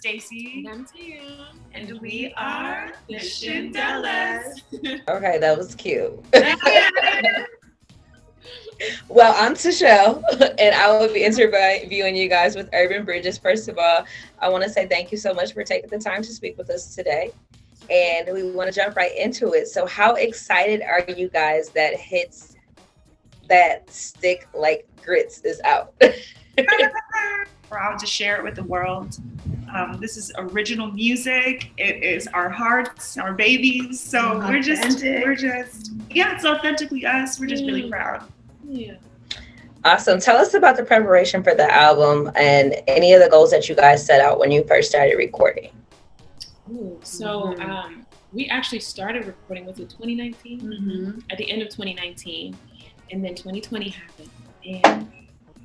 Stacy. And I'm Tia. And we are the Shindellas. Okay, that was cute. Well, I'm Tishelle, and I will be interviewing you guys with Urban Bridges. First of all, I want to say thank you so much for taking the time to speak with us today. And we want to jump right into it. So how excited are you guys that Hits That Stick Like Grits is out? Proud to share it with the world. This is original music. It is our hearts, our babies. So we're just, yeah, it's authentically us. We're just really proud. Yeah. Awesome. Tell us about the preparation for the album and any of the goals that you guys set out when you first started recording. So we actually started recording, was it 2019? At the end of 2019. And then 2020 happened. And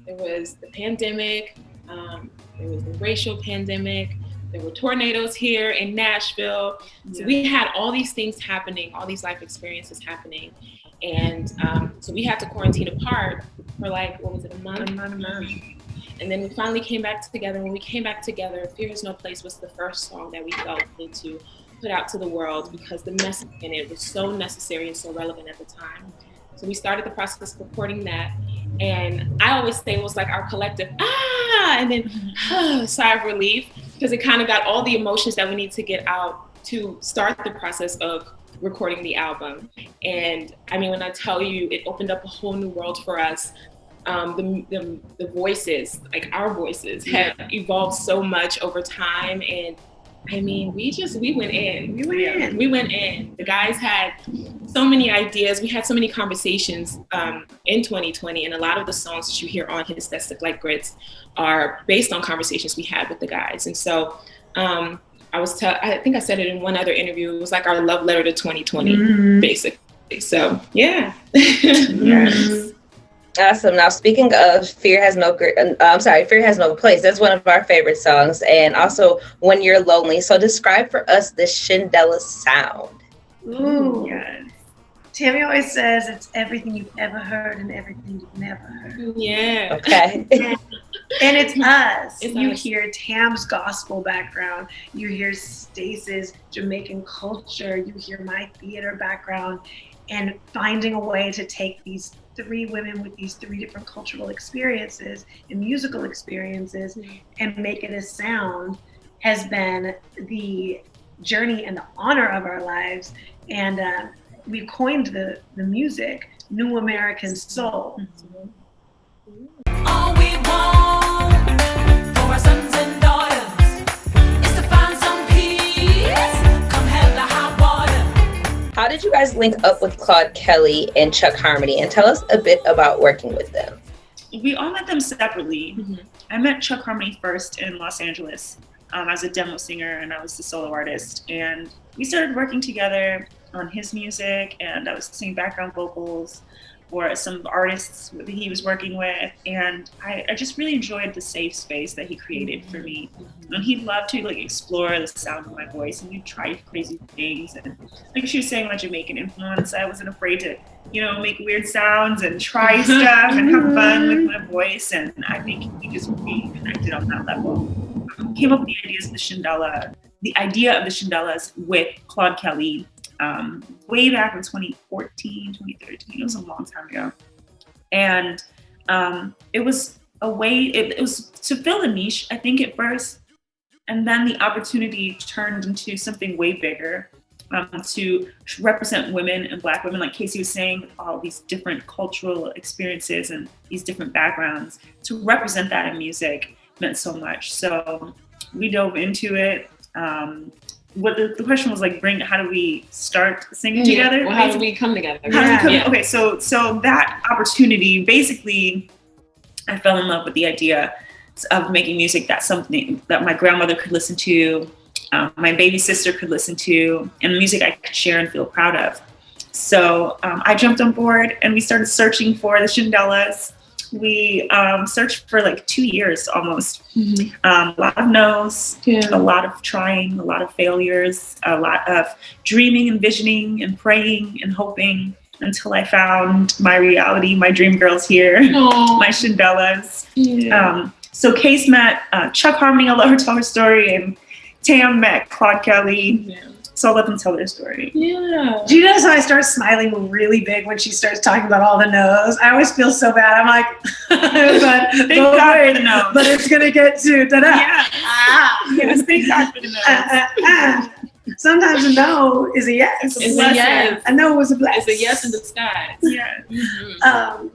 there was the pandemic. There was the racial pandemic. There were tornadoes here in Nashville. So we had all these things happening, all these life experiences happening. And so we had to quarantine apart for like, what was it, a month? And then we finally came back together. When we came back together, Fear Has No Place was the first song that we felt need to put out to the world because the message in it was so necessary and so relevant at the time. So we started the process of recording that. And I always say it was like our collective, and then sigh of relief, because it kind of got all the emotions that we need to get out to start the process of recording the album. And I mean, when I tell you, it opened up a whole new world for us. The voices, like our voices, have evolved so much over time. And I mean, we went in. We went in. The guys had so many ideas. We had so many conversations in 2020, and a lot of the songs that you hear on Hits That Stick Like Grits are based on conversations we had with the guys. And so I think I said it in one other interview. It was like our love letter to 2020, basically. So yeah. Yes. Awesome. Now, speaking of Fear Has No Place. That's one of our favorite songs, and also When You're Lonely. So describe for us the Shindellas sound. Ooh, yes. Tammy always says it's everything you've ever heard and everything you've never heard. Yeah. Okay. And it's us. You hear Tam's gospel background. You hear Stace's Jamaican culture. You hear my theater background, and finding a way to take these three women with these three different cultural experiences and musical experiences and make it a sound has been the journey and the honor of our lives. And we coined the music New American Soul. All we want for our sons and daughters is to find some peace, come hell or high water. How did you guys link up with Claude Kelly and Chuck Harmony, and tell us a bit about working with them? We all met them separately. I met Chuck Harmony first in Los Angeles as a demo singer, and I was the solo artist. And we started working together on his music, and I was singing background vocals for some artists that he was working with. And I just really enjoyed the safe space that he created for me. And he loved to like explore the sound of my voice, and we'd try crazy things. And like she was saying, my Jamaican influence, I wasn't afraid to, make weird sounds and try stuff and have fun with my voice. And I think we just really connected on that level. Came up with the idea of the Shindellas with Claude Kelly way back in 2014, 2013. It was a long time ago. And it was a way, it was to fill a niche, I think, at first. And then the opportunity turned into something way bigger, to represent women and Black women, like Casey was saying, with all these different cultural experiences and these different backgrounds. To represent that in music meant so much. So we dove into it. What the question was like, how do we start singing together? Well, how do we come together? Okay, so that opportunity, basically, I fell in love with the idea of making music that's something that my grandmother could listen to, my baby sister could listen to, and music I could share and feel proud of. So I jumped on board, and we started searching for the Shindellas. We searched for like 2 years almost. A lot of no's, a lot of trying, a lot of failures, a lot of dreaming and visioning and praying and hoping, until I found my reality, my dream girls here, my Shindellas. So Case met Chuck Harmony. I'll let her tell her story. And Tam met Claude Kelly. Yeah. So I'll let them tell their story. Yeah. Do you notice how I start smiling really big when she starts talking about all the no's? I always feel so bad. I'm like, but Thank God for the no's. But it's gonna get to da-da. Yes. Yes, thank God for the no's. Sometimes a no is a yes. It's a yes. A no was a bless. It's a yes in disguise. Yeah.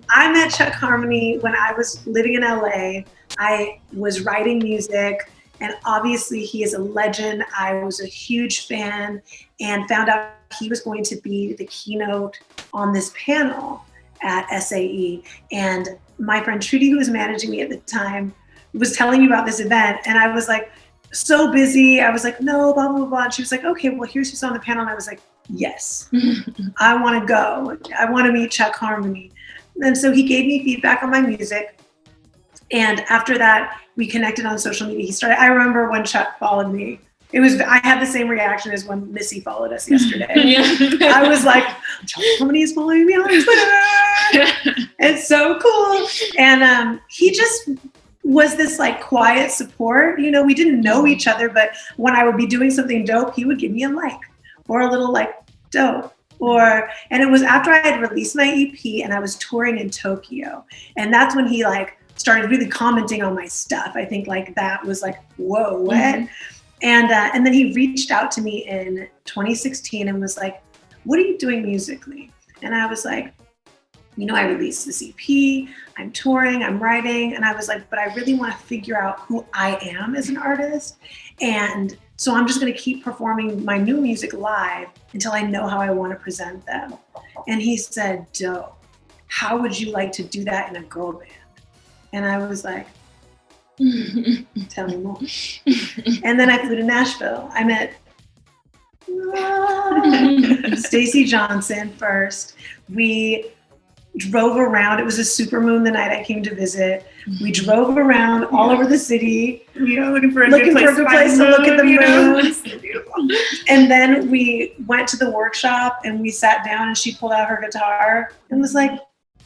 I met Chuck Harmony when I was living in LA. I was writing music, and obviously he is a legend. I was a huge fan and found out he was going to be the keynote on this panel at SAE. And my friend Trudy, who was managing me at the time, was telling me about this event, and I was like, so busy. I was like, no, blah, blah, blah. And she was like, okay, well, here's who's on the panel. And I was like, yes, I want to go. I want to meet Chuck Harmony. And so he gave me feedback on my music. And after that, we connected on social media. I remember when Chuck followed me. I had the same reaction as when Missy followed us yesterday. I was like, Chuck Harmony is following me on Twitter. It's so cool. And he just was this like quiet support. You know, we didn't know each other, but when I would be doing something dope, he would give me a like or a little like dope. And it was after I had released my EP and I was touring in Tokyo. And that's when he like started really commenting on my stuff. I think like that was like, whoa, what? Mm-hmm. And then he reached out to me in 2016 and was like, what are you doing musically? And I was like, you know, I released this EP, I'm touring, I'm writing. And I was like, but I really want to figure out who I am as an artist. And so I'm just going to keep performing my new music live until I know how I want to present them. And he said, dope. How would you like to do that in a girl band? And I was like, tell me more. And then I flew to Nashville. I met Stacy Johnson first. We drove around. It was a super moon the night I came to visit. We drove around all over the city. You know, looking for a good place to look at the moon. It's so beautiful. And then we went to the workshop and we sat down and she pulled out her guitar and was like,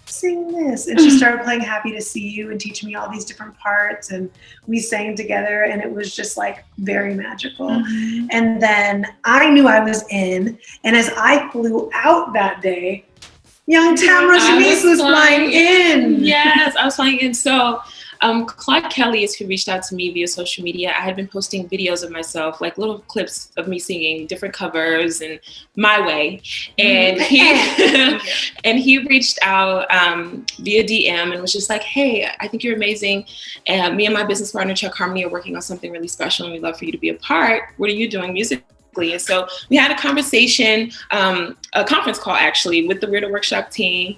sing this. And she started playing Happy to See You and teaching me all these different parts. And we sang together and it was just like very magical. Mm-hmm. And then I knew I was in. And as I flew out that day, young Tamara Shanice was flying in. Yes, I was flying in. So Claude Kelly is who reached out to me via social media. I had been posting videos of myself, like little clips of me singing different covers and my way. And he reached out via DM and was just like, hey, I think you're amazing. Me and my business partner, Chuck Harmony, are working on something really special and we'd love for you to be a part. What are you doing musically? And so we had a conversation, a conference call actually with the Weirdo Workshop team.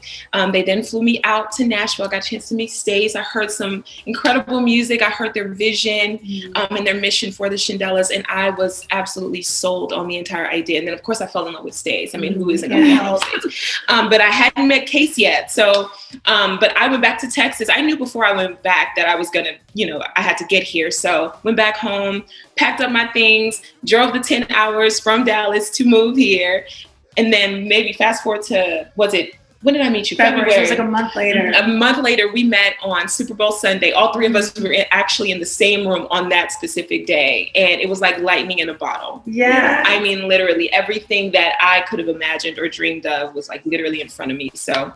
They then flew me out to Nashville. I got a chance to meet Stace. I heard some incredible music. I heard their vision and their mission for the Shindellas. And I was absolutely sold on the entire idea. And then of course I fell in love with Stace. I mean, who isn't going to love Stace? But I hadn't met Case yet. So, but I went back to Texas. I knew before I went back that I was going to, I had to get here. So went back home, packed up my things, drove the 10 hours from Dallas to move here. And then maybe fast forward to, when did I meet you? February. It was like a month later. A month later, we met on Super Bowl Sunday. All three of us were actually in the same room on that specific day. And it was like lightning in a bottle. Yeah. I mean, literally everything that I could have imagined or dreamed of was like literally in front of me. So.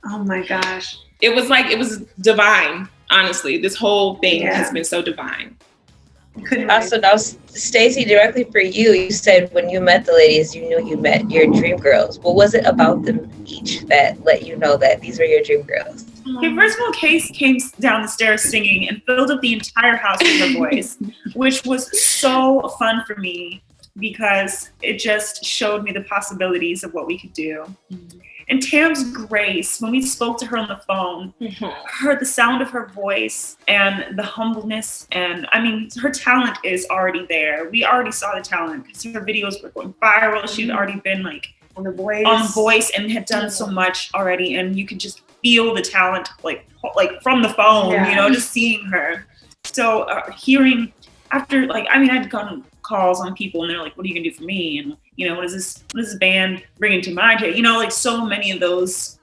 Oh my gosh. It was divine, honestly. This whole thing has been so divine. Also, now, Stacey, directly for you, you said when you met the ladies, you knew you met your dream girls. What was it about them each that let you know that these were your dream girls? Okay, first of all, Case came down the stairs singing and filled up the entire house with her voice, which was so fun for me because it just showed me the possibilities of what we could do. Mm-hmm. And Tam's grace, when we spoke to her on the phone, heard the sound of her voice and the humbleness. And I mean, her talent is already there. We already saw the talent because her videos were going viral. She'd already been like on The Voice and had done so much already. And you could just feel the talent like from the phone, just seeing her. So hearing after, I'd gotten calls on people and they're like, what are you gonna do for me? And what is this band bringing to mind? So many of those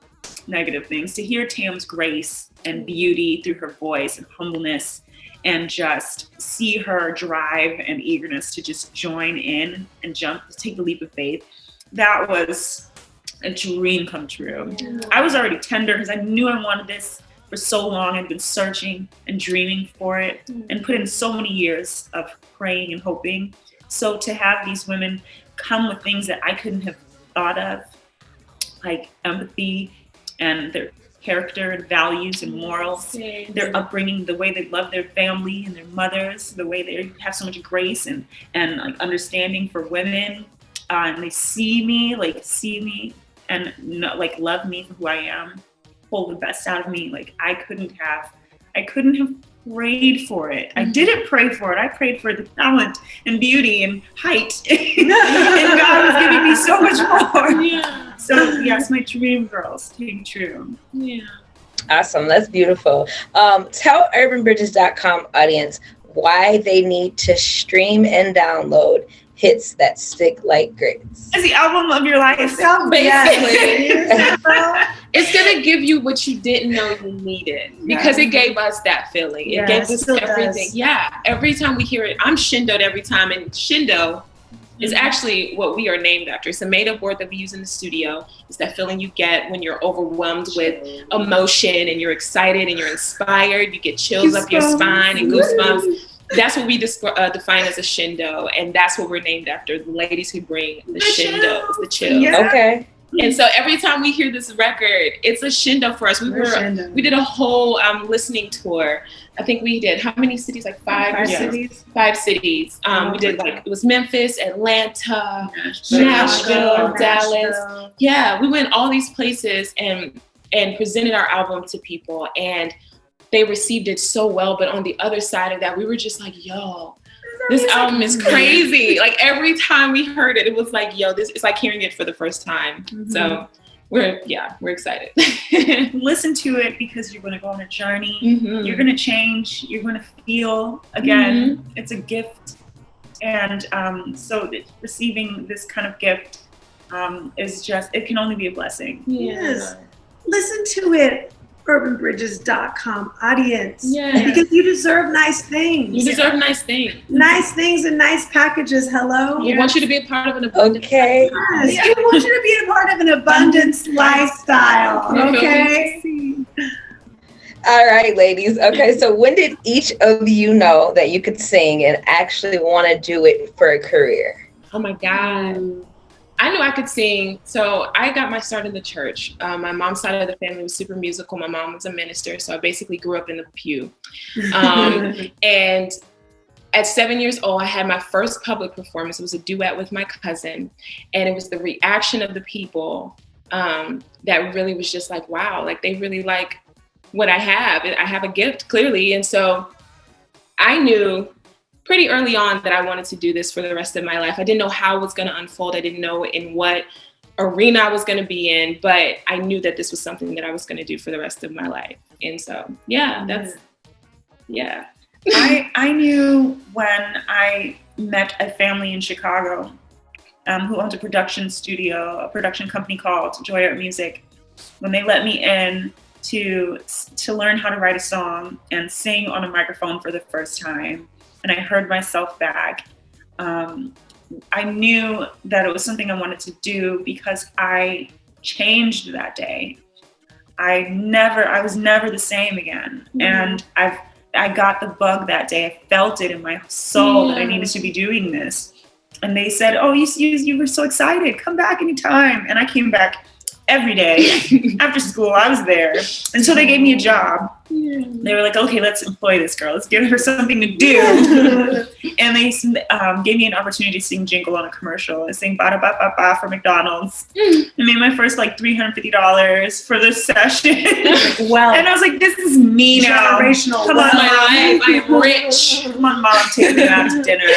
negative things. To hear Tam's grace and beauty through her voice and humbleness and just see her drive and eagerness to just join in and jump, to take the leap of faith. That was a dream come true. I was already tender because I knew I wanted this for so long. I'd been searching and dreaming for it and put in so many years of praying and hoping. So to have these women come with things that I couldn't have thought of, like empathy and their character and values and morals, their upbringing, the way they love their family and their mothers, the way they have so much grace and like understanding for women, and they see me and like love me for who I am, pull the best out of me. Like I couldn't have prayed for it. I didn't pray for it. I prayed for the talent and beauty and height, and God was giving me so much more. Yeah. So yes, my dream girls came true. Yeah. Awesome. That's beautiful. Tell urbanbridges.com audience why they need to stream and download hits that stick like grits. It's the album of your life. Basically. It's going to give you what you didn't know you needed, because it gave us that feeling. It gave us everything. Does. Yeah. Every time we hear it, I'm Shindoed every time. And Shindo is actually what we are named after. It's a made-up word that we use in the studio. It's that feeling you get when you're overwhelmed with emotion and you're excited and you're inspired. You get chills up your spine and goosebumps. That's what we define as a shindo, and that's what we're named after, the ladies who bring the shindos, the chills. Yeah. Okay. And so every time we hear this record, it's a shindo for us. We did a whole listening tour. I think we did how many cities? Like five cities. 5 cities. We did it was Memphis, Atlanta, Nashville, Dallas. Yeah, we went all these places and presented our album to people, and they received it so well. But on the other side of that, we were just like, yo, this album is crazy. Like every time we heard it, it was like, yo, it's like hearing it for the first time. So we're excited. Listen to it because you're going to go on a journey. You're going to change. You're going to feel again. It's a gift. And so receiving this kind of gift is just, it can only be a blessing. Yes. Listen to it, urbanbridges.com audience. Yeah. Because you deserve nice things. You deserve nice things. Nice things and nice packages. Hello. We want you to be a part of an abundance. Okay. Yes. We want you to be a part of an abundance lifestyle. Okay. All right, ladies. Okay, so when did each of you know that you could sing and actually want to do it for a career? Oh my God. I knew I could sing. So I got my start in the church. My mom's side of the family was super musical. My mom was a minister. So I basically grew up in the pew. And at 7 years old, I had my first public performance. It was a duet with my cousin. And it was the reaction of the people that really was just like, wow, like they really like what I have. I have a gift, clearly. And so I knew pretty early on that I wanted to do this for the rest of my life. I didn't know how it was going to unfold. I didn't know in what arena I was going to be in, but I knew that this was something that I was going to do for the rest of my life. And so, I knew when I met a family in Chicago who owns a production studio, a production company called Joy Art Music. When they let me in to learn how to write a song and sing on a microphone for the first time, and I heard myself back, I knew that it was something I wanted to do because I changed that day. I was never the same again. And I got the bug that day. I felt it in my soul that I needed to be doing this. And they said, oh, you were so excited. Come back anytime. And I came back every day after school. I was there. And so they gave me a job. They were like, okay, let's employ this girl. Let's give her something to do. And they gave me an opportunity to sing Jingle on a commercial. I sang Ba Da Ba Ba Ba for McDonald's. I made my first like $350 for this session. Wow. And I was like, this is me now. Generational. Come on, my life. I'm rich. Come on, Mom, take me out to dinner.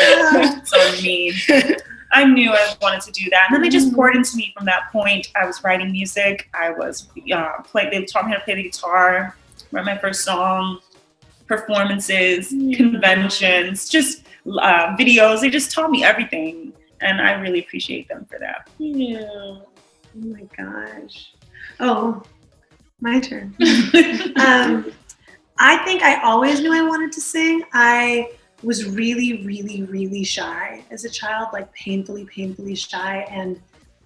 So mean. I knew I wanted to do that. And then they just poured into me from that point. I was writing music. I was they taught me how to play the guitar, write my first song, performances, conventions, just videos. They just taught me everything. And I really appreciate them for that. Yeah. Oh my gosh. Oh, my turn. I think I always knew I wanted to sing. I was really, really, really shy as a child, like painfully, painfully shy. And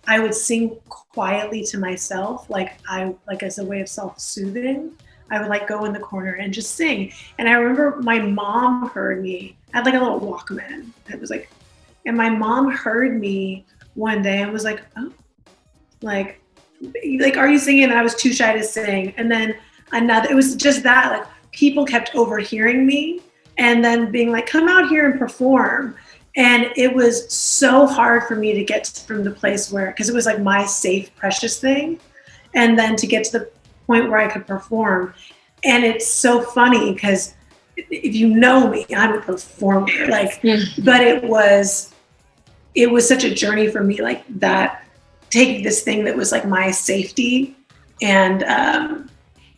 I would sing quietly to myself, like as a way of self-soothing. I would like go in the corner and just sing. And I remember my mom heard me. I had like a little Walkman. It was like, and my mom heard me one day and was like, oh, like, are you singing? And I was too shy to sing. And then it was just that, like, people kept overhearing me and then being like, come out here and perform. And it was so hard for me to get from the place where, because it was like my safe, precious thing. And then to get to the point where I could perform. And it's so funny because if you know me, I'm a performer, like, but it was such a journey for me, like that, taking this thing that was like my safety and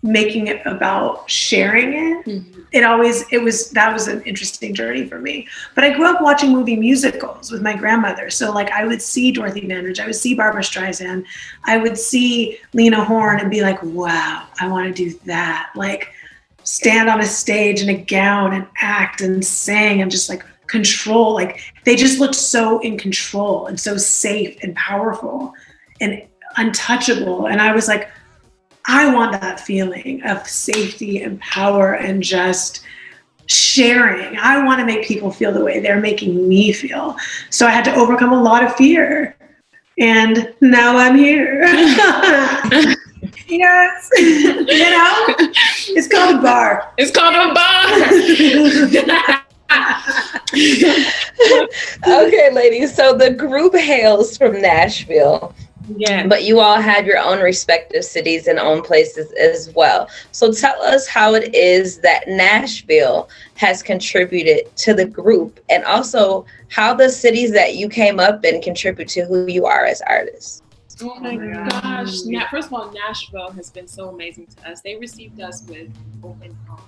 making it about sharing it. Mm-hmm. That was an interesting journey for me. But I grew up watching movie musicals with my grandmother. So like I would see Dorothy Dandridge, I would see Barbara Streisand, I would see Lena Horne and be like, wow, I want to do that. Like stand on a stage in a gown and act and sing and just like control. Like they just looked so in control and so safe and powerful and untouchable. And I was like, I want that feeling of safety and power and just sharing. I want to make people feel the way they're making me feel. So I had to overcome a lot of fear. And now I'm here. Yes. You know, it's called a bar. It's called a bar. Okay, ladies. So the group hails from Nashville. Yeah. But you all had your own respective cities and own places as well. So tell us how it is that Nashville has contributed to the group, and also how the cities that you came up in contribute to who you are as artists. Oh my gosh. First of all, Nashville has been so amazing to us. They received us with open arms.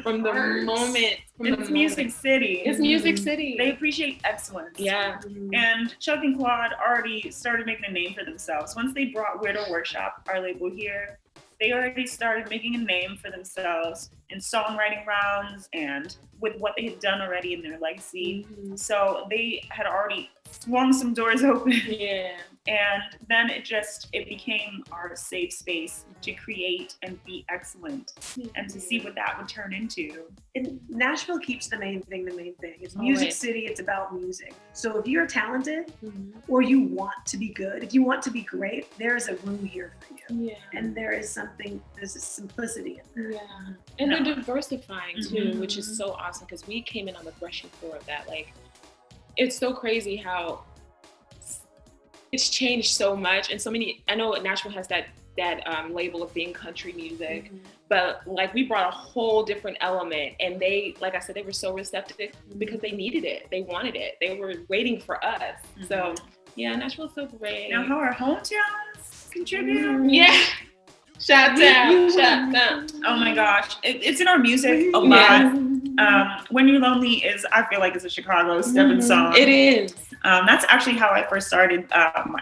From the moment. It's Music City. It's Music City. They appreciate excellence. Yeah. And Chuck and Claude already started making a name for themselves. Once they brought Weirdo Workshop, our label, here, they already started making a name for themselves in songwriting rounds and with what they had done already in their legacy. Mm-hmm. So they had already swung some doors open. Yeah. And then it became our safe space to create and be excellent and to see what that would turn into. And Nashville keeps the main thing. It's Music City, it's about music. So if you're talented or you want to be good, if you want to be great, there is a room here for you. Yeah. And there's a simplicity in there. Yeah. And they're diversifying too, which is so awesome because we came in on the threshing floor of that. Like, it's so crazy how it's changed so much, and so many. I know Nashville has that label of being country music, but like we brought a whole different element, and they, like I said, they were so receptive because they needed it, they wanted it, they were waiting for us. So yeah, Nashville's so great. Now how our hometowns contribute? Yeah. Shout out. Oh my gosh, it's in our music a lot. When You're Lonely I feel like it's a Chicago stepping song. It is. That's actually how I first started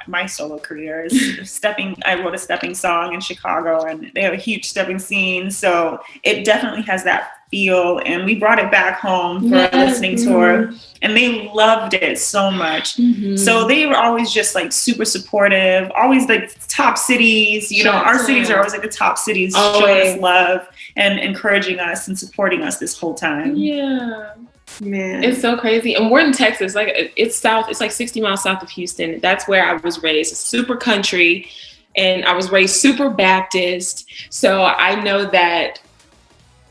my solo career. Is I wrote a stepping song in Chicago, and they have a huge stepping scene. So it definitely has that feel, and we brought it back home for a listening tour, and they loved it so much. So they were always just like super supportive, always like top cities, you know, our cities are always like the top cities, showing us love and encouraging us and supporting us this whole time. Yeah. Man, it's so crazy. And we're in Texas, like it's like 60 miles south of Houston. That's where I was raised, super country, and I was raised super Baptist. So I know that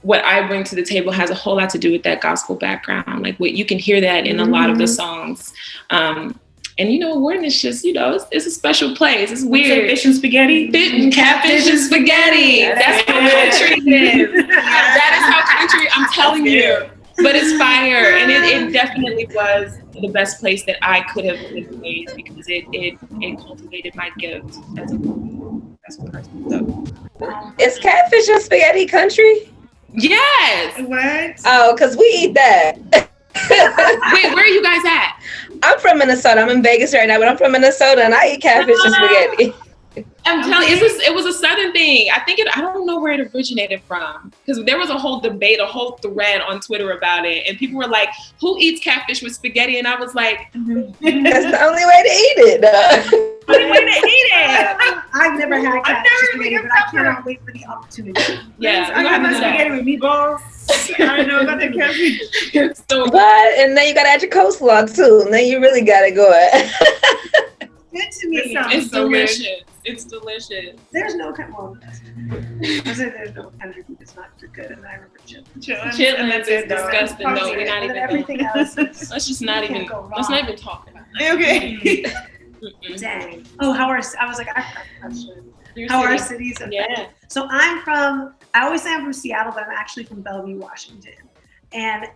what I bring to the table has a whole lot to do with that gospel background. Like what you can hear that in a lot of the songs. And you know, Warden is just, you know, it's a special place. It's weird. Fish and spaghetti. Catfish and spaghetti. That's how country is. That is how country, I'm telling you. But it's fire, and it definitely was the best place that I could have been raised because it cultivated my gift as a person. So. Is Catfish and spaghetti country? Yes. What? Oh, because we eat that. Wait, where are you guys at? I'm from Minnesota. I'm in Vegas right now, but I'm from Minnesota, and I eat catfish and spaghetti. I'm telling you, it was a Southern thing. I don't know where it originated from, because there was a whole debate, a whole thread on Twitter about it, and people were like, "Who eats catfish with spaghetti?" And I was like, That's the only way to eat it. Only way to eat it. I've never had I've catfish never spaghetti, even but I tried cannot wait for the opportunity. "Yeah, I got my spaghetti with meatballs. I don't know about the catfish. So But and then you gotta add your coleslaw too. And then you really gotta go it. Good to me. It sounds it's so delicious. good. It's delicious." There's no I said there's no country food that's not good, and I remember chitlins. Chitlins is disgusting. No, we're not And even. then everything else is Let's just not you even. can't go Let's wrong. not even talk about it. Okay. Mm-mm. Dang. Oh, I was like, I have a question. Your How our city. cities affected? Yeah. So I always say I'm from Seattle, but I'm actually from Bellevue, Washington. And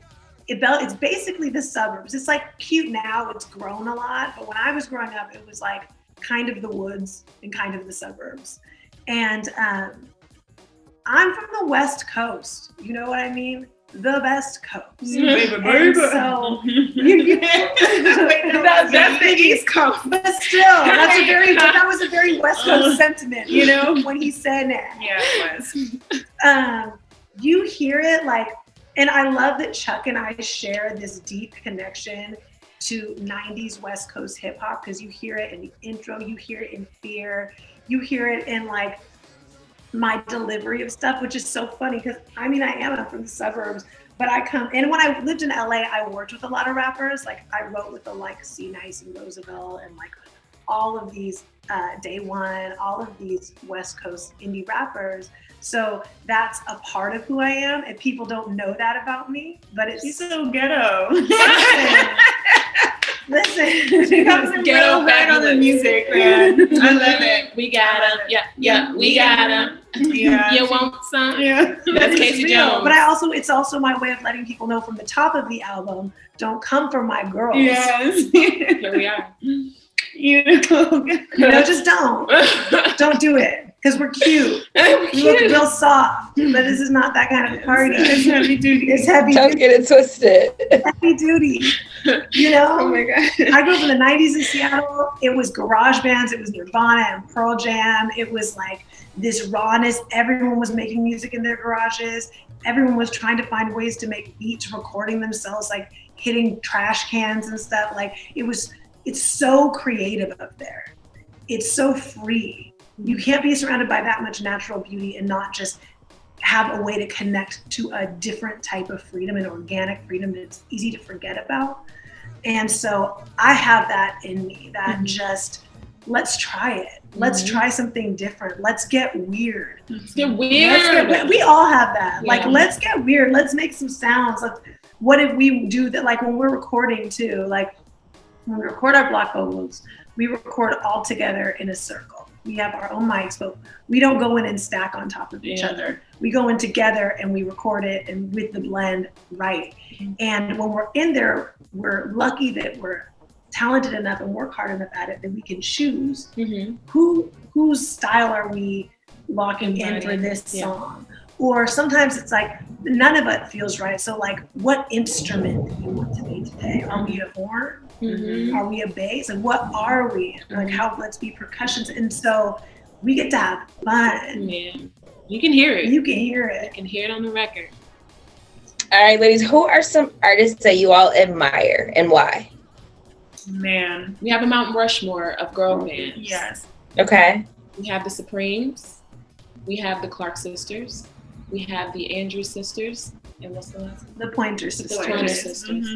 it's basically the suburbs. It's like cute now, it's grown a lot. But when I was growing up, it was like kind of the woods and kind of the suburbs. And I'm from the West Coast. You know what I mean? The best coast. Baby, And baby. so Wait, no, that's the East Coast. but still, that was a very West Coast sentiment, you know, when he said that. Yeah, it was. You hear it like, and I love that Chuck and I share this deep connection to 90s West Coast hip hop, because you hear it in the intro, you hear it in Fear, you hear it in like my delivery of stuff, which is so funny because I'm from the suburbs, but and when I lived in LA, I worked with a lot of rappers. Like I wrote with the like C Nice and Roosevelt and like all of these Day One, all of these West Coast indie rappers. So that's a part of who I am, and people don't know that about me, but it's She's so ghetto. Listen. She comes in Ghetto real hard on the fabulous. music, man. I love it. We got him. Yeah, we got him. Yeah. You want some? Yeah. That's Casey real. Jones. But it's also my way of letting people know from the top of the album, don't come for my girls. Yes. Here we are. You know. Just don't do it. Because we're cute. We look real soft, but this is not that kind of party. It's heavy duty. It's heavy Don't get it twisted. duty. You know? Oh my God. I grew up in the 90s in Seattle. It was garage bands. It was Nirvana and Pearl Jam. It was like this rawness. Everyone was making music in their garages. Everyone was trying to find ways to make beats, recording themselves, like hitting trash cans and stuff. Like it's so creative up there. It's so free. You can't be surrounded by that much natural beauty and not just have a way to connect to a different type of freedom, an organic freedom that's easy to forget about. And so I have that in me, that just, let's try it. Let's try something different. Let's get weird. Let's get weird. We all have that. Yeah. Like, let's get weird. Let's make some sounds. What if we do that? Like when we're recording too, like when we record our block vocals, we record all together in a circle. We have our own mics, but we don't go in and stack on top of each other. We go in together and we record it and with the blend right. And when we're in there, we're lucky that we're talented enough and work hard enough at it that we can choose whose style are we locking in for this song. Or sometimes it's like none of it feels right. So like, what instrument do you want to be today? Are we a horn? Are we a bass? And what are we? Like let's be percussions. And so we get to have fun. Yeah. You can hear it. You can hear it. You can hear it on the record. All right, ladies, who are some artists that you all admire and why? Man. We have a Mount Rushmore of girl bands. Yes. Okay. We have the Supremes. We have the Clark sisters. We have the Andrews sisters. And what's the last one? The Pointer The Sisters. Pointer Sisters.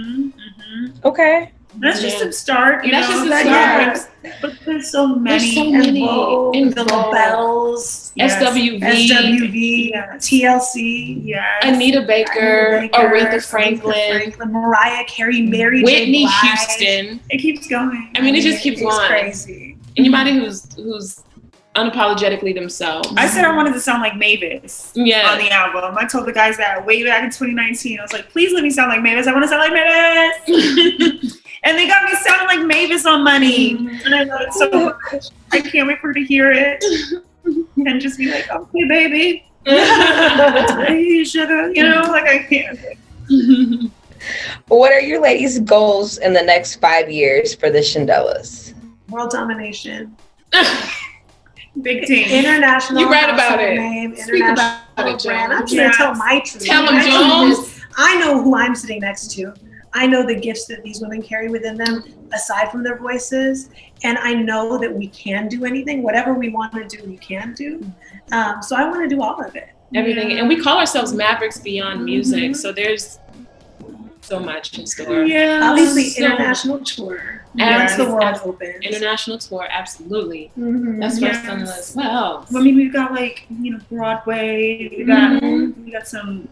Okay. That's just a start. That's just a That start. gives- But there's so many. There's so And many. Vogue, And the Vogue. Bells, Yes. SWV. SWV, Yes. TLC, Yes. Anita Baker. Aretha Franklin. Mariah Carey, Mary J. Whitney Blige. Houston. It keeps going. I mean, it just keeps It's going. crazy. Anybody who's unapologetically themselves. I said I wanted to sound like Mavis Yeah. on the album. I told the guys that way back in 2019. I was like, please let me sound like Mavis. I want to sound like Mavis. And they got me sounding like Mavis on Money. And I love it so much. I can't wait for her to hear it. And just be like, okay, baby. Hey, sugar. You know, like I can't. What are your ladies' goals in the next 5 years for the Shindellas? World domination. Big team. International. You right about household it. name, Speak international about it, brand. I'm Jones. just gonna tell my truth. Tell 'em, My truth Jones. is, I know who I'm sitting next to. I know the gifts that these women carry within them, aside from their voices. And I know that we can do anything. Whatever we want to do, we can do. So I want to do all of it. Everything. And we call ourselves Mavericks Beyond Music. So there's so much in store. Yeah. Obviously, So- international tour. Yes. Once the world opens. International tour, absolutely. Mhm. That's Yes. first on the list. What else? I mean, we've got like, you know, Broadway. We got some.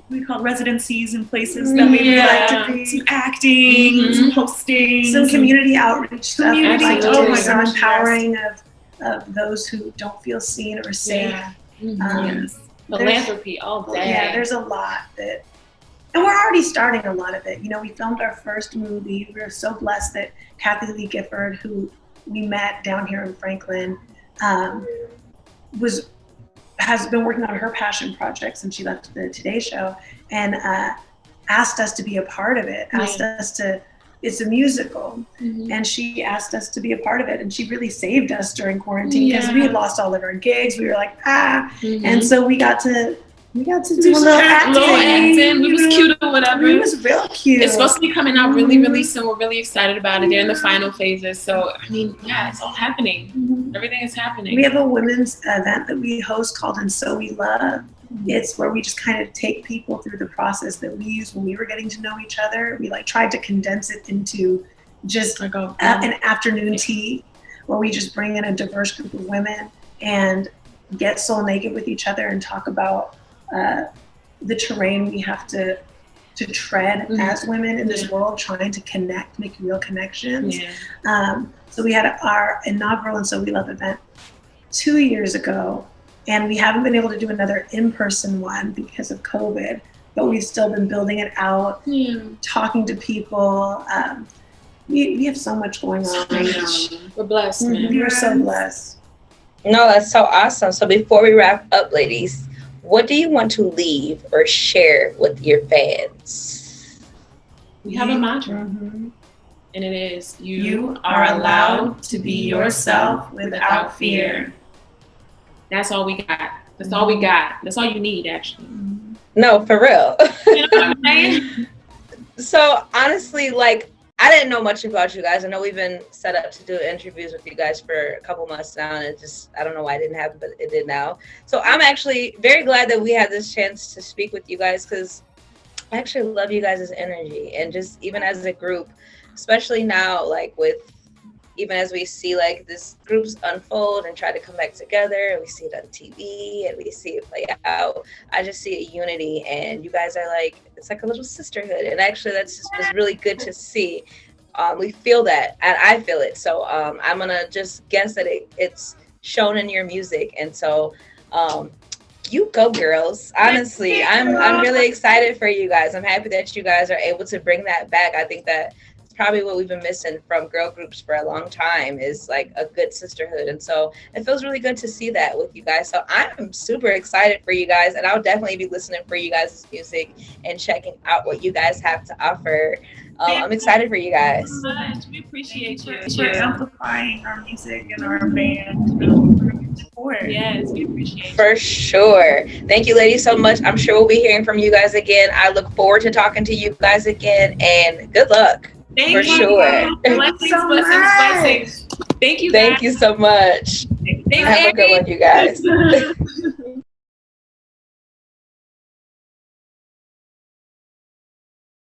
We call residencies in places that we like to be. Some acting, some hosting, Some community outreach stuff. Community, Like, oh my some gosh, empowering of those who don't feel seen or safe. Yeah. Yes. Philanthropy all day. Yeah, there's a lot that, and we're already starting a lot of it. You know, we filmed our first movie. We were so blessed that Kathy Lee Gifford, who we met down here in Franklin, has been working on her passion project since she left the Today Show, and asked us to be a part of it. Asked us to. It's a musical, and she asked us to be a part of it, and she really saved us during quarantine because we had lost all of our gigs. We were like, and so we got to do a little acting. We was cute or whatever. It was real cute. It's supposed to be coming out really, really soon. We're really excited about it. They're in the final phases. So, I mean, yeah, it's all happening. Everything is happening. We have a women's event that we host called And So We Love. It's where we just kind of take people through the process that we used when we were getting to know each other. We like tried to condense it into just like an afternoon tea where we just bring in a diverse group of women and get soul naked with each other and talk about the terrain we have to tread as women in this world, trying to connect, make real connections. So we had our inaugural And So We Love event 2 years ago, and we haven't been able to do another in-person one because of COVID, but we've still been building it out, talking to people. We have so much going on right now. We're blessed, man. We're so blessed. No, that's so awesome. So before we wrap up, ladies, what do you want to leave or share with your fans? We have a mantra, and it is, you are allowed to be yourself without fear. That's all we got. That's all we got. That's all you need, actually. No, for real. You know what I'm saying? So honestly, like, I didn't know much about you guys. I know we've been set up to do interviews with you guys for a couple months now, and it just, I don't know why it didn't happen, but it did now. So I'm actually very glad that we had this chance to speak with you guys, because I actually love you guys' energy, and just even as a group, especially now, like with, even as we see like this groups unfold and try to come back together, and we see it on TV and we see it play out, I just see a unity, and you guys are like, it's like a little sisterhood, and actually that's just was really good to see. We feel that, and I feel it, so I'm gonna just guess that it's shown in your music, and so you go, girls. Honestly, I'm really excited for you guys. I'm happy that you guys are able to bring that back. I think that probably what we've been missing from girl groups for a long time is like a good sisterhood, and so it feels really good to see that with you guys. So I'm super excited for you guys, and I'll definitely be listening for you guys' music and checking out what you guys have to offer. I'm excited for you guys. So much. We appreciate you. For amplifying our music and our band. Yes, we appreciate you. For sure. Thank you, ladies, so much. I'm sure we'll be hearing from you guys again. I look forward to talking to you guys again, and good luck. Thank for you. sure. Blessings, so blessings, much. blessings. Thank you, guys. Thank you so much. Thanks, Have a good one, you guys.